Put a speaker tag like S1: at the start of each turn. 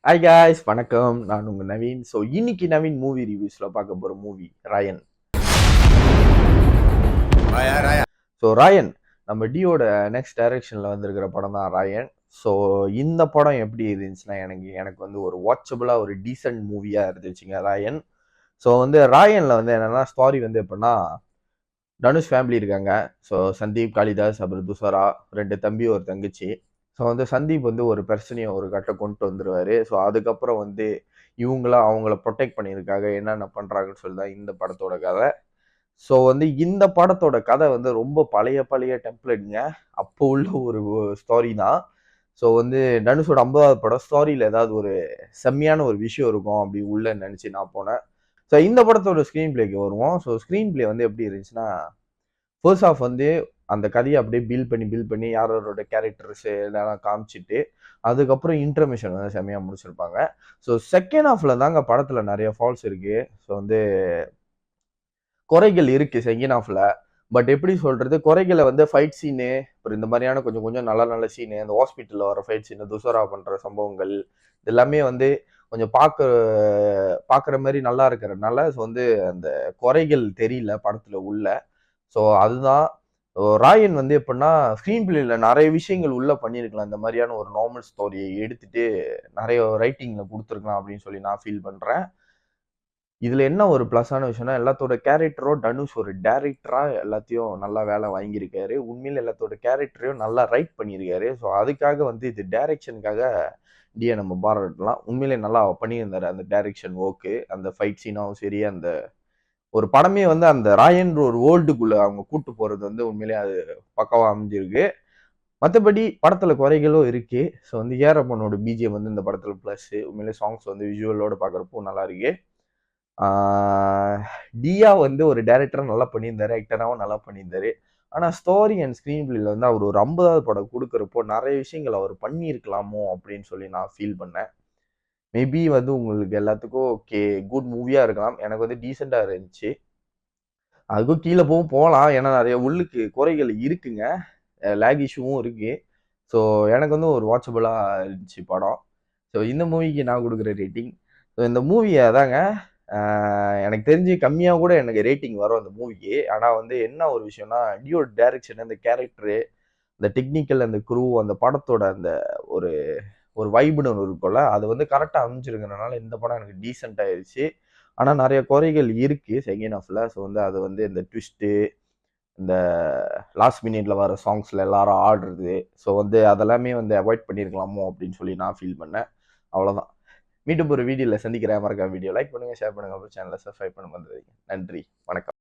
S1: Hi guys, வணக்கம். நான் உங்கள் நவீன். ஸோ இன்னைக்கு நவீன் மூவி ரிவ்யூஸில் பார்க்க போகிற மூவி ராயன். ஸோ ராயன் நம்ம டியோட நெக்ஸ்ட் டைரக்ஷனில் வந்திருக்கிற படம் தான் ராயன். ஸோ இந்த படம் எப்படி இருந்துச்சுன்னா எனக்கு வந்து ஒரு வாட்சபிளாக ஒரு டீசென்ட் மூவியாக இருந்துச்சுங்க ராயன். ஸோ வந்து ராயனில் வந்து என்னென்னா ஸ்டாரி வந்து எப்படின்னா, தனுஷ் ஃபேமிலி இருக்காங்க. ஸோ சந்தீப், காளிதாஸ், அப்புறம் துஷாரா, 2 தம்பி ஒரு தங்கச்சி. ஸோ வந்து சந்தீப் வந்து ஒரு பிரச்சனையை ஒரு கட்டம் கொண்டு வந்துருவாரு. ஸோ அதுக்கப்புறம் வந்து இவங்களாம் அவங்கள ப்ரொடெக்ட் பண்ணியிருக்காங்க என்னென்ன பண்ணுறாங்கன்னு சொல்லி தான் இந்த படத்தோட கதை. ஸோ வந்து இந்த படத்தோட கதை வந்து ரொம்ப பழைய பழைய டெம்ப்ளேட்ங்க. அப்போ உள்ள ஒரு ஸ்டோரி தான். ஸோ வந்து தனுஷோட 50வது படம் ஸ்டோரியில் ஏதாவது ஒரு செம்மையான ஒரு விஷயம் இருக்கும் அப்படி உள்ள நினச்சி நான் போனேன். ஸோ இந்த படத்தோட ஸ்க்ரீன் பிளேக்கு வருவோம். ஸோ ஸ்க்ரீன் பிளே வந்து எப்படி இருந்துச்சுன்னா, ஃபர்ஸ்ட் ஆஃப் வந்து அந்த கதையை அப்படியே பில்ட் பண்ணி யாரோட கேரக்டர்ஸ் இதெல்லாம் காமிச்சிட்டு அதுக்கப்புறம் இன்டர்மிஷன் வந்து செம்மையாக முடிச்சிருப்பாங்க. ஸோ செகண்ட் ஹாஃப்ல தாங்க படத்தில் நிறைய ஃபால்ஸ் இருக்கு. ஸோ வந்து குறைகள் இருக்கு செகண்ட் ஹாஃப்ல. பட் எப்படி சொல்றது, குறைகளை வந்து ஃபைட் சீனு, அப்புறம் இந்த மாதிரியான கொஞ்சம் கொஞ்சம் நல்ல நல்ல சீனு, அந்த ஹாஸ்பிட்டலில் வர ஃபைட் சீனு, துஷாரா பண்ற சம்பவங்கள் எல்லாமே வந்து கொஞ்சம் பார்க்குற மாதிரி நல்லா இருக்கிறதுனால ஸோ வந்து அந்த குறைகள் தெரியல படத்துல உள்ள. ஸோ அதுதான் ராயன் வந்து எப்படின்னா, ஸ்க்ரீன் பிளேல நிறைய விஷயங்கள் உள்ள பண்ணியிருக்கலாம். இந்த மாதிரியான ஒரு நார்மல் ஸ்டோரியை எடுத்துட்டு நிறைய ரைட்டிங்ல கொடுத்துருக்கலாம் அப்படின்னு சொல்லி நான் ஃபீல் பண்றேன். இதுல என்ன ஒரு பிளஸான விஷயம்னா, எல்லாத்தோட கேரக்டரும் தனுஷ் ஒரு டைரக்டரா எல்லாத்தையும் நல்லா வேலை வாங்கியிருக்காரு. உண்மையில எல்லாத்தோட கேரக்டரையும் நல்லா ரைட் பண்ணியிருக்காரு. ஸோ அதுக்காக வந்து இது டைரக்ஷனுக்காக டியை நம்ம பாராட்டலாம். உண்மையிலே நல்லா பண்ணியிருந்தாரு அந்த டைரக்ஷன் ஒர்க்கு. அந்த ஃபைட் சீனாவும் சரி, அந்த ஒரு படமே வந்து அந்த ராயன்ற ஒரு வேர்ல்டுக்குள்ள அவங்க கூட்டு போறது வந்து உண்மையிலே அது பக்காவா அமைஞ்சிருக்கு. மற்றபடி படத்துல குறைகளும் இருக்கு. ஸோ வந்து ரஹ்மானோட பிஜிஎம் வந்து இந்த படத்துல பிளஸ். உண்மையிலே சாங்ஸ் வந்து விஜுவலோட பார்க்குறப்போ நல்லா இருக்கு. டியா வந்து ஒரு டைரக்டரா நல்லா பண்ணியிருந்தாரு, ஆக்டராகவும் நல்லா பண்ணியிருந்தாரு. ஆனா ஸ்டோரி அண்ட் ஸ்க்ரீன் பிளேல வந்து அவர் ஒரு 50வது படம் கொடுக்குறப்போ நிறைய விஷயங்கள் அவர் பண்ணியிருக்கலாமோ அப்படின்னு சொல்லி நான் ஃபீல் பண்ணேன். மேபி வந்து உங்களுக்கு எல்லாத்துக்கும் ஓகே குட் மூவியா இருக்கலாம். எனக்கு வந்து டீசெண்டா இருந்துச்சு. அதுக்கும் கீழே போகலாம். ஏன்னா நிறைய உள்ளுக்கு குறைகள் இருக்குங்க. லேக் இஷ்யூவும் இருக்கு. ஸோ எனக்கு வந்து ஒரு வாட்சபிளா இருந்துச்சு படம். ஸோ இந்த மூவிக்கு நான் கொடுக்குற ரேட்டிங், ஸோ இந்த மூவியை தாங்க எனக்கு தெரிஞ்சு கம்மியாக கூட எனக்கு ரேட்டிங் வரும் அந்த மூவிக்கு. ஆனால் வந்து என்ன ஒரு விஷயம்னா, டியோட டைரக்ஷன், அந்த கேரக்டரு, அந்த டெக்னிக்கல், அந்த குரூ, அந்த படத்தோட அந்த ஒரு ஒரு வைப்னு ஒன்று இருக்கும்ல, அது வந்து கரெக்டாக அமைஞ்சிருக்கிறனால இந்த படம் எனக்கு டீசென்ட் ஆயிடுச்சு. ஆனால் நிறைய குறைகள் இருக்கு செகண்ட் ஹாஃப்ல. ஸோ வந்து அது வந்து இந்த ட்விஸ்ட்டு, இந்த லாஸ்ட் மினிட்ல வர சாங்ஸ்ல எல்லாரும் ஆடுறது, ஸோ வந்து அதெல்லாமே வந்து அவாய்ட் பண்ணியிருக்கலாமோ அப்படின்னு சொல்லி நான் ஃபீல் பண்ணேன். அவ்வளோதான். மீண்டும் ஒரு வீடியோவில் சந்திக்கிறேன். மறக்காம வீடியோ லைக் பண்ணுங்க, ஷேர் பண்ணுங்க, அப்புறம் சேனலை சப்ஸ்கிரைப் பண்ண வந்துடுங்க. நன்றி, வணக்கம்.